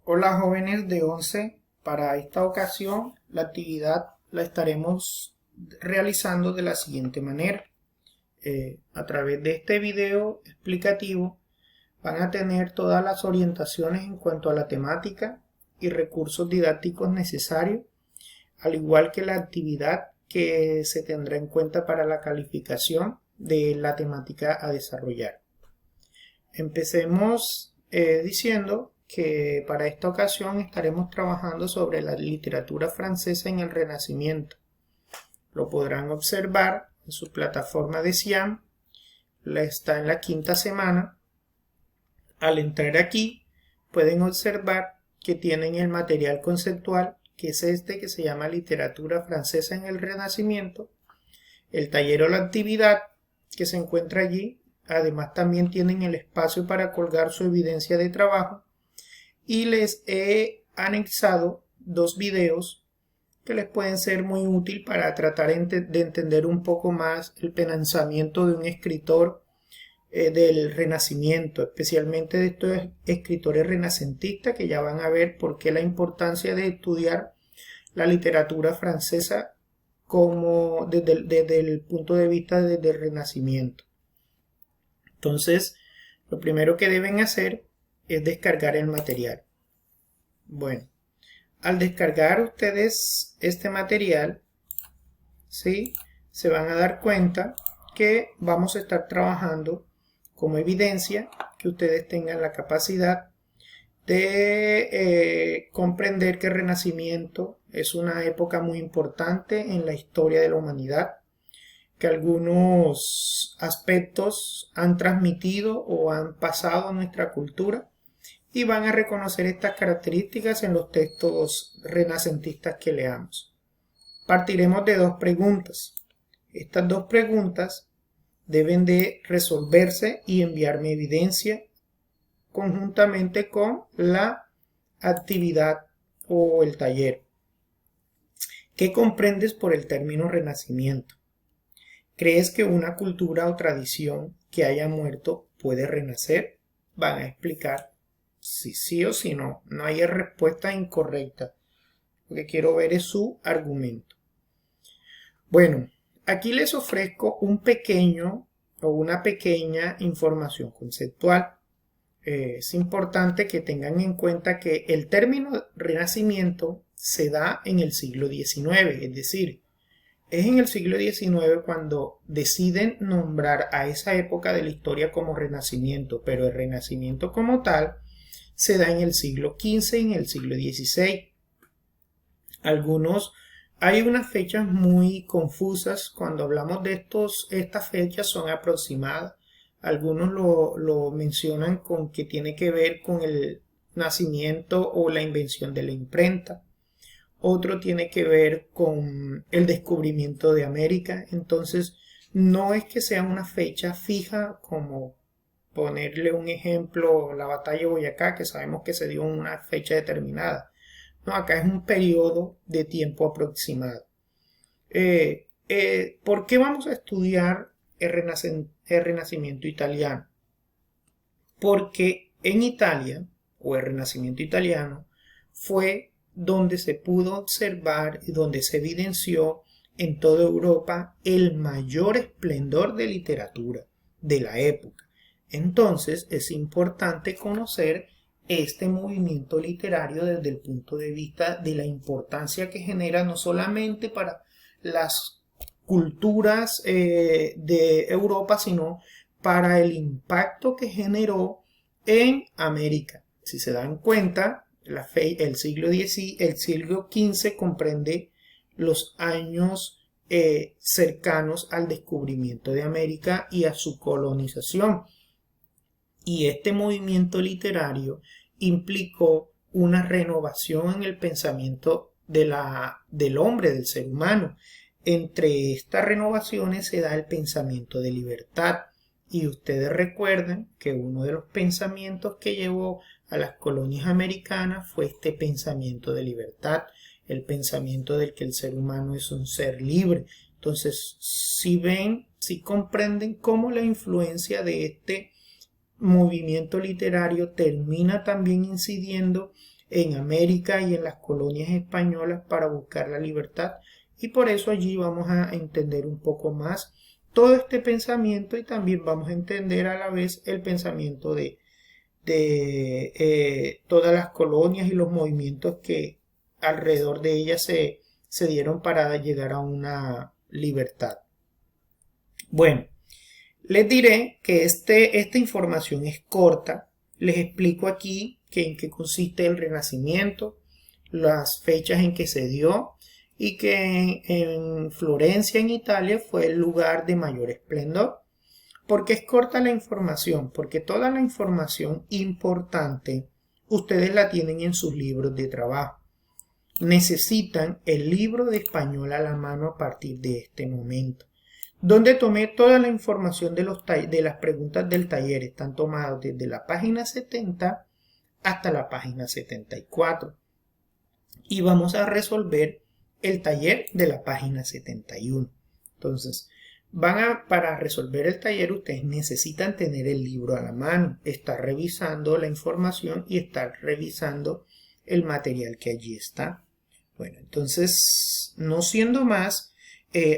Hola jóvenes de 11, para esta ocasión la actividad la estaremos realizando de la siguiente manera. A través de este video explicativo van a tener todas las orientaciones en cuanto a la temática y recursos didácticos necesarios, al igual que la actividad que se tendrá en cuenta para la calificación de la temática a desarrollar. Empecemos diciendo que para esta ocasión estaremos trabajando sobre la literatura francesa en el Renacimiento. Lo podrán observar en su plataforma de Siam, está en la quinta semana. Al entrar aquí pueden observar que tienen el material conceptual, que es este que se llama Literatura Francesa en el Renacimiento, el taller o la actividad que se encuentra allí. Además también tienen el espacio para colgar su evidencia de trabajo y les he anexado dos videos que les pueden ser muy útil para tratar de entender un poco más el pensamiento de un escritor del Renacimiento, especialmente de estos escritores renacentistas, que ya van a ver por qué la importancia de estudiar la literatura francesa como desde el punto de vista del Renacimiento. Entonces, lo primero que deben hacer es descargar el material. Bueno, al descargar ustedes este material, ¿sí?, se van a dar cuenta que vamos a estar trabajando como evidencia que ustedes tengan la capacidad de comprender que el Renacimiento es una época muy importante en la historia de la humanidad, que algunos aspectos han transmitido o han pasado a nuestra cultura y van a reconocer estas características en los textos renacentistas que leamos. Partiremos de dos preguntas. Estas dos preguntas deben de resolverse y enviarme evidencia conjuntamente con la actividad o el taller. ¿Qué comprendes por el término Renacimiento? ¿Crees que una cultura o tradición que haya muerto puede renacer? Van a explicar si sí o si no. No hay respuesta incorrecta. Lo que quiero ver es su argumento. Bueno, aquí les ofrezco un pequeño o una pequeña información conceptual. Es importante que tengan en cuenta que el término Renacimiento se da en el siglo XIX, es decir, es en el siglo XIX cuando deciden nombrar a esa época de la historia como Renacimiento, pero el Renacimiento como tal se da en el siglo XV y en el siglo XVI. Hay unas fechas muy confusas cuando hablamos de estas fechas son aproximadas. Algunos lo mencionan con que tiene que ver con el nacimiento o la invención de la imprenta. Otro tiene que ver con el descubrimiento de América. Entonces, no es que sea una fecha fija, como ponerle un ejemplo, la batalla de Boyacá, que sabemos que se dio en una fecha determinada. No, acá es un periodo de tiempo aproximado. ¿Por qué vamos a estudiar el Renacimiento italiano? Porque en Italia, o el Renacimiento italiano, fue donde se pudo observar y donde se evidenció en toda Europa el mayor esplendor de literatura de la época. Entonces es importante conocer este movimiento literario desde el punto de vista de la importancia que genera no solamente para las culturas de Europa, sino para el impacto que generó en América. Si se dan cuenta, el siglo XV comprende los años cercanos al descubrimiento de América y a su colonización. Y este movimiento literario implicó una renovación en el pensamiento del hombre, del ser humano. Entre estas renovaciones se da el pensamiento de libertad. Y ustedes recuerden que uno de los pensamientos que llevó a las colonias americanas fue este pensamiento de libertad, el pensamiento del que el ser humano es un ser libre. Entonces, si comprenden cómo la influencia de este movimiento literario termina también incidiendo en América y en las colonias españolas para buscar la libertad. Y por eso allí vamos a entender un poco más todo este pensamiento y también vamos a entender a la vez el pensamiento de todas las colonias y los movimientos que alrededor de ellas se dieron para llegar a una libertad. Bueno, les diré que esta información es corta. Les explico aquí en qué consiste el Renacimiento, las fechas en que se dio y que en Florencia, en Italia, fue el lugar de mayor esplendor. ¿Por qué es corta la información? Porque toda la información importante ustedes la tienen en sus libros de trabajo. Necesitan el libro de español a la mano a partir de este momento, donde tomé toda la información de las preguntas del taller. Están tomadas desde la página 70 hasta la página 74. Y vamos a resolver el taller de la página 71. Entonces, para resolver el taller ustedes necesitan tener el libro a la mano, estar revisando la información y estar revisando el material que allí está. Bueno, entonces, no siendo más,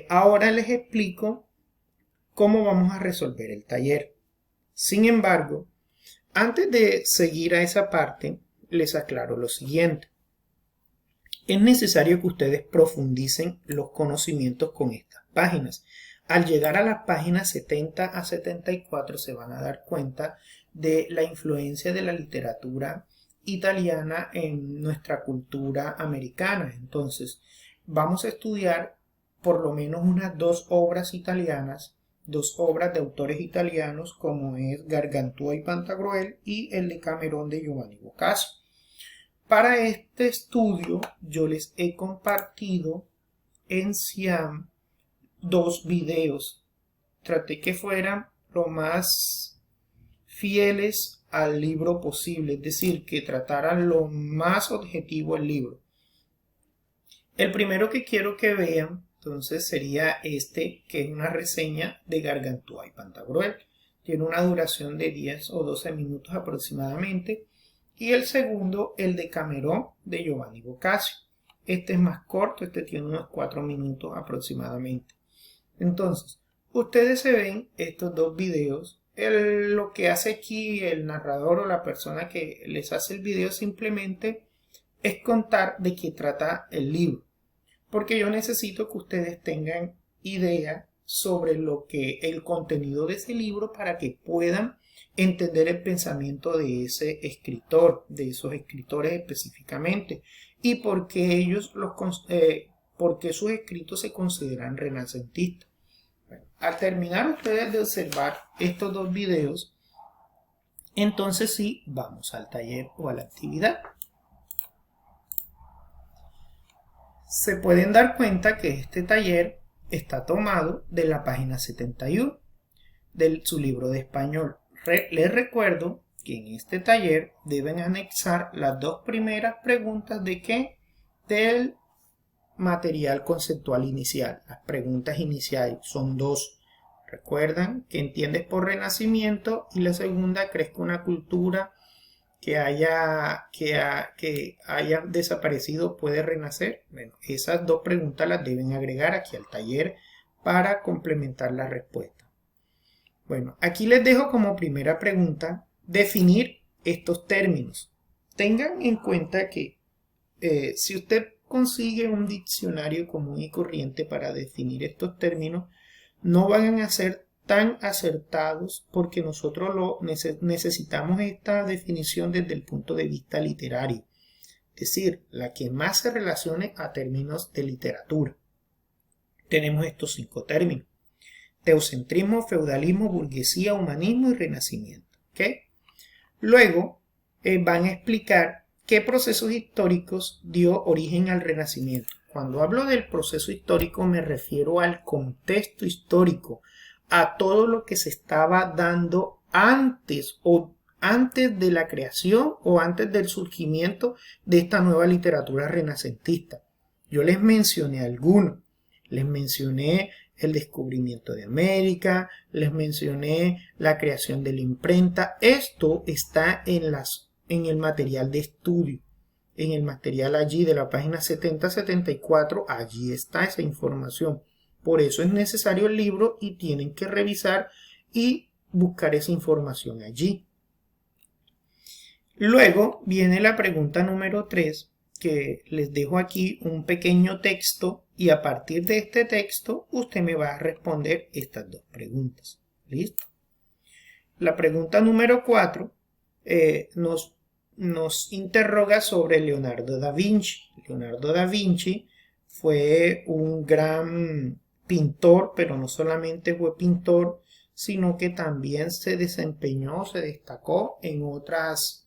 ahora les explico cómo vamos a resolver el taller. Sin embargo, antes de seguir a esa parte, les aclaro lo siguiente. Es necesario que ustedes profundicen los conocimientos con estas páginas. Al llegar a las páginas 70 a 74 se van a dar cuenta de la influencia de la literatura italiana en nuestra cultura americana. Entonces, vamos a estudiar por lo menos unas 2 obras italianas, 2 obras de autores italianos como es Gargantua y Pantagruel y el Decamerón de Giovanni Boccaccio. Para este estudio yo les he compartido en Siam 2 videos. Traté que fueran lo más fieles al libro posible, es decir, que trataran lo más objetivo el libro. El primero que quiero que vean, entonces, sería este, que es una reseña de Gargantua y Pantagruel. Tiene una duración de 10 o 12 minutos aproximadamente. Y el segundo, el Decamerón de Giovanni Boccaccio. Este es más corto, este tiene unos 4 minutos aproximadamente. Entonces, ustedes se ven estos 2 videos. Lo que hace aquí el narrador o la persona que les hace el video simplemente es contar de qué trata el libro. Porque yo necesito que ustedes tengan idea sobre el contenido de ese libro para que puedan entender el pensamiento de ese escritor, de esos escritores específicamente, y por qué por qué sus escritos se consideran renacentistas. Bueno, al terminar ustedes de observar estos 2 videos, entonces sí, vamos al taller o a la actividad. Se pueden dar cuenta que este taller está tomado de la página 71 de su libro de español. Les recuerdo que en este taller deben anexar las 2 primeras preguntas del material conceptual inicial. Las preguntas iniciales son 2. Recuerdan que entiendes por renacimiento, y la segunda, ¿crees que una cultura que haya desaparecido puede renacer? Bueno, esas 2 preguntas las deben agregar aquí al taller para complementar la respuesta. Bueno, aquí les dejo como primera pregunta definir estos términos. Tengan en cuenta que si usted consigue un diccionario común y corriente para definir estos términos, no van a ser tan acertados porque nosotros necesitamos esta definición desde el punto de vista literario, es decir, la que más se relacione a términos de literatura. Tenemos estos 5 términos: teocentrismo, feudalismo, burguesía, humanismo y renacimiento. ¿Okay? Luego van a explicar qué procesos históricos dio origen al Renacimiento. Cuando hablo del proceso histórico me refiero al contexto histórico, a todo lo que se estaba dando antes de la creación o antes del surgimiento de esta nueva literatura renacentista. Yo les mencioné algunos. Les mencioné el descubrimiento de América, les mencioné la creación de la imprenta. Esto está en el material de estudio. en el material allí de la página 70-74, allí está esa información. Por eso es necesario el libro y tienen que revisar y buscar esa información allí. Luego viene la pregunta número 3, que les dejo aquí un pequeño texto y a partir de este texto usted me va a responder estas dos preguntas. ¿Listo? La pregunta número 4 nos interroga sobre Leonardo da Vinci. Leonardo da Vinci fue un gran pintor, pero no solamente fue pintor, sino que también se desempeñó, se destacó en otros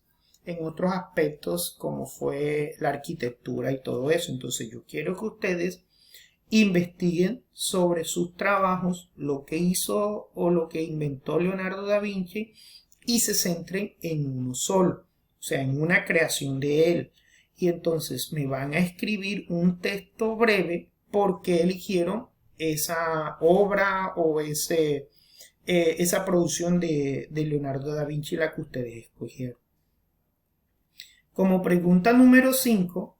aspectos como fue la arquitectura y todo eso. Entonces yo quiero que ustedes investiguen sobre sus trabajos, lo que hizo o lo que inventó Leonardo da Vinci y se centren en uno solo, o sea, en una creación de él. Y entonces me van a escribir un texto breve por qué eligieron esa obra o esa producción de Leonardo da Vinci, la que ustedes escogieron. Como pregunta número 5,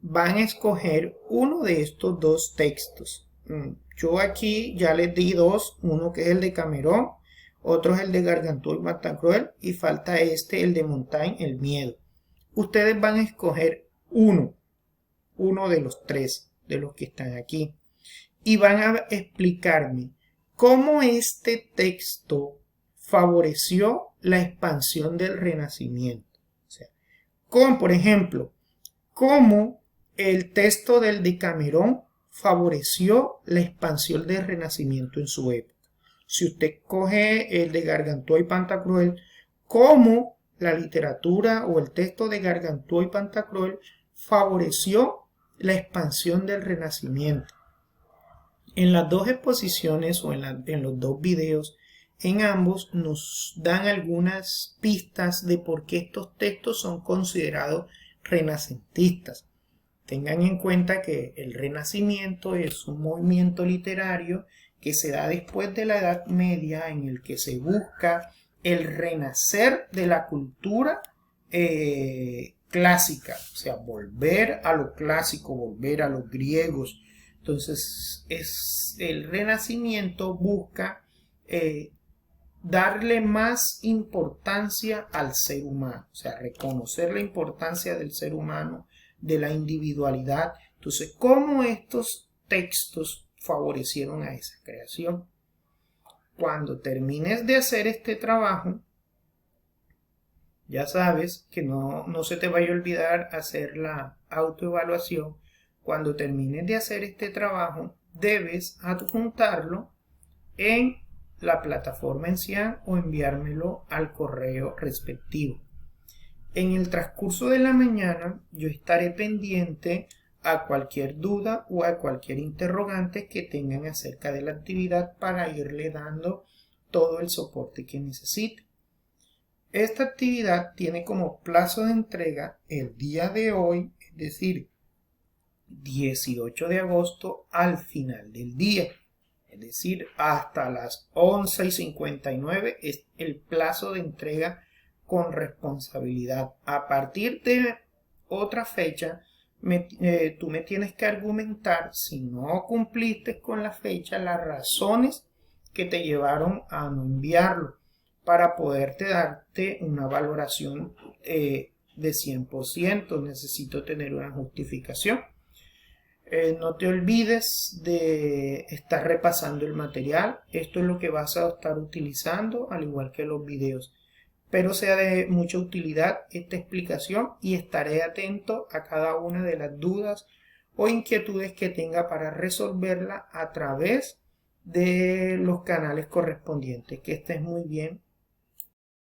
van a escoger uno de estos dos textos. Yo aquí ya les di dos, uno que es el de Cameron, otro es el de Gargantúa y Pantagruel y falta el de Montaigne, El miedo. Ustedes van a escoger uno de los tres, de los que están aquí, y van a explicarme cómo este texto favoreció la expansión del Renacimiento. O sea, como por ejemplo, cómo el texto del Decamerón favoreció la expansión del Renacimiento en su época. Si usted coge el de Gargantúa y Pantagruel, cómo la literatura o el texto de Gargantúa y Pantagruel favoreció la expansión del Renacimiento. En las dos exposiciones o en los dos videos, en ambos nos dan algunas pistas de por qué estos textos son considerados renacentistas. Tengan en cuenta que el Renacimiento es un movimiento literario que se da después de la Edad Media, en el que se busca el renacer de la cultura clásica, o sea, volver a lo clásico, volver a los griegos. Entonces, el Renacimiento busca darle más importancia al ser humano, o sea, reconocer la importancia del ser humano, de la individualidad. Entonces, ¿cómo estos textos favorecieron a esa creación? Cuando termines de hacer este trabajo, ya sabes que no se te vaya a olvidar hacer la autoevaluación. Cuando termines de hacer este trabajo, debes adjuntarlo en la plataforma en Cian o enviármelo al correo respectivo. En el transcurso de la mañana yo estaré pendiente a cualquier duda o a cualquier interrogante que tengan acerca de la actividad para irle dando todo el soporte que necesite. Esta actividad tiene como plazo de entrega el día de hoy, es decir, 18 de agosto al final del día. Es decir, hasta las 11:59 es el plazo de entrega con responsabilidad. A partir de otra fecha, tú me tienes que argumentar, si no cumpliste con la fecha, las razones que te llevaron a no enviarlo, para poderte darte una valoración de 100%. Necesito tener una justificación. No te olvides de estar repasando el material. Esto es lo que vas a estar utilizando, al igual que los videos. Espero sea de mucha utilidad esta explicación y estaré atento a cada una de las dudas o inquietudes que tenga para resolverla a través de los canales correspondientes. Que estés muy bien.